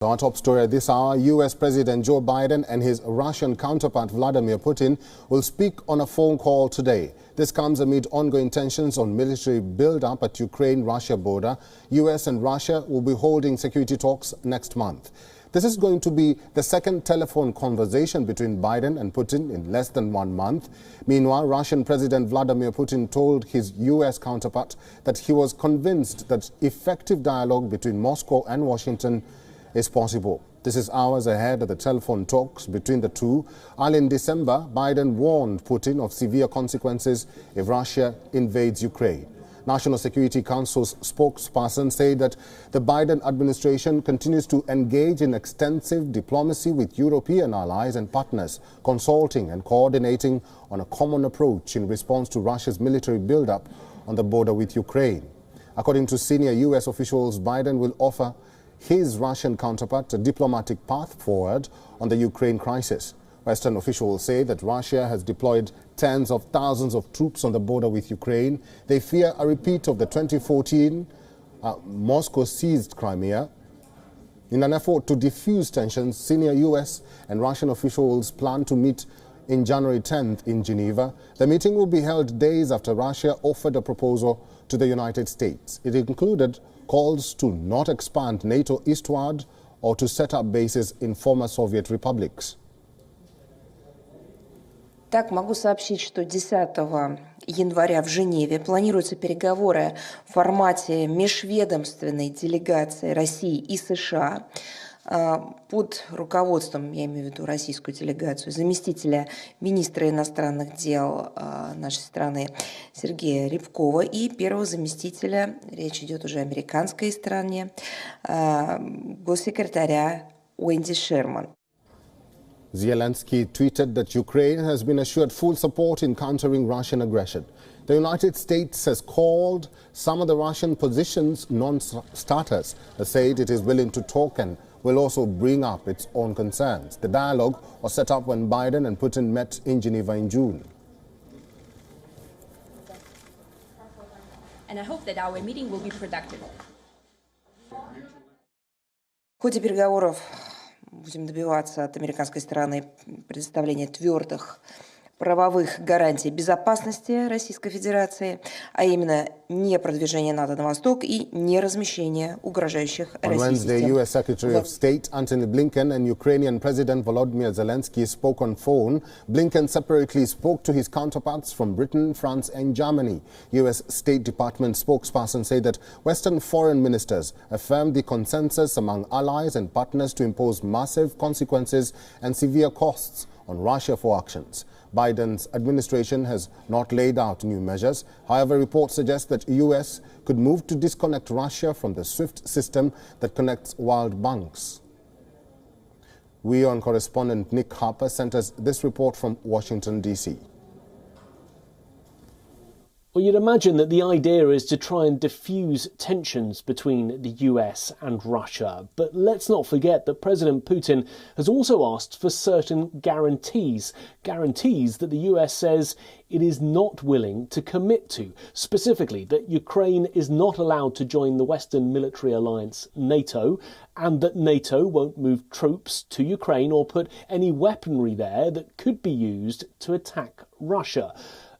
Our top story at this hour, U.S. President Joe Biden and his Russian counterpart Vladimir Putin will speak on a phone call today. This comes amid ongoing tensions on military build-up at Ukraine-Russia border. U.S. and Russia will be holding security talks next month. This is going to be the second telephone conversation between Biden and Putin in less than 1 month. Meanwhile, Russian President Vladimir Putin told his U.S. counterpart that he was convinced that effective dialogue between Moscow and Washington is possible. This is hours ahead of the telephone talks between the two. Early in December, Biden warned Putin of severe consequences if Russia invades Ukraine. National Security Council's spokesperson said that the Biden administration continues to engage in extensive diplomacy with European allies and partners, consulting and coordinating on a common approach in response to Russia's military buildup on the border with Ukraine. According to senior U.S. officials, Biden will offer his Russian counterpart a diplomatic path forward on the Ukraine crisis. Western officials say that Russia has deployed tens of thousands of troops on the border with Ukraine. They fear a repeat of the 2014 Moscow seized Crimea. In an effort to defuse tensions, senior U.S. and Russian officials plan to meet in January 10th in Geneva. The meeting will be held days after Russia offered a proposal to the United States. It included calls to not expand NATO eastward or to set up bases in former Soviet republics. Так, могу сообщить, что 10 января в Женеве планируются переговоры в формате межведомственной делегации России и США под руководством, я имею в виду российскую делегацию, заместителя министра иностранных дел нашей страны Сергея Рябкова и первого заместителя, речь идет уже о американской стороне, госсекретаря Уэнди Шерман. Zelensky tweeted that Ukraine has been assured full support in countering Russian aggression. The United States has called some of the Russian positions non-starters, said it is willing to talk and will also bring up its own concerns. The dialogue was set up when Biden and Putin met in Geneva in June. And I hope that our meeting will be productive. В ходе переговоров будем добиваться от американской стороны предоставления твердых правовых гарантий безопасности Российской Федерации, а именно не продвижение НАТО на восток и не размещение угрожающих России систем. On Wednesday, U.S. Secretary of State Antony Blinken and Ukrainian President Volodymyr Zelensky spoke on phone. Blinken separately spoke to his counterparts from Britain, France and Germany. U.S. State Department spokesperson said that Western foreign ministers affirmed the consensus among allies and partners to impose massive consequences and severe costs on Russia for actions. Biden's administration has not laid out new measures. However, reports suggest that the U.S. could move to disconnect Russia from the SWIFT system that connects world banks. WION correspondent Nick Harper sent us this report from Washington, D.C. Well, you'd imagine that the idea is to try and diffuse tensions between the US and Russia. But let's not forget that President Putin has also asked for certain guarantees that the US says it is not willing to commit to. Specifically, that Ukraine is not allowed to join the Western military alliance NATO, and that NATO won't move troops to Ukraine or put any weaponry there that could be used to attack Russia.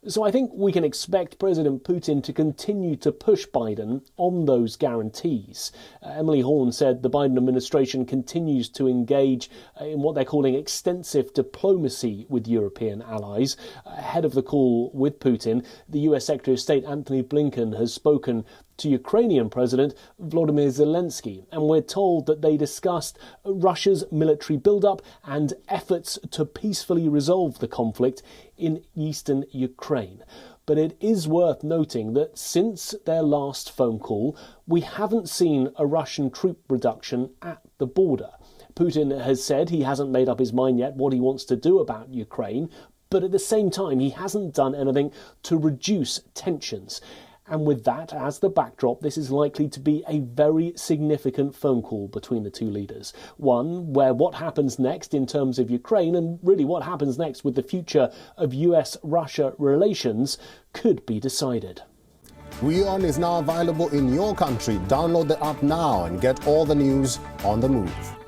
So I think we can expect President Putin to continue to push Biden on those guarantees. Emily Horne said the Biden administration continues to engage in what they're calling extensive diplomacy with European allies. Ahead of the call with Putin, the US Secretary of State Antony Blinken has spoken to Ukrainian President Vladimir Zelensky, and we're told that they discussed Russia's military buildup and efforts to peacefully resolve the conflict in eastern Ukraine. But it is worth noting that since their last phone call, we haven't seen a Russian troop reduction at the border. Putin has said he hasn't made up his mind yet what he wants to do about Ukraine, but at the same time, he hasn't done anything to reduce tensions. And with that as the backdrop, this is likely to be a very significant phone call between the two leaders. One where what happens next in terms of Ukraine, and really what happens next with the future of US-Russia relations, could be decided. WION is now available in your country. Download the app now and get all the news on the move.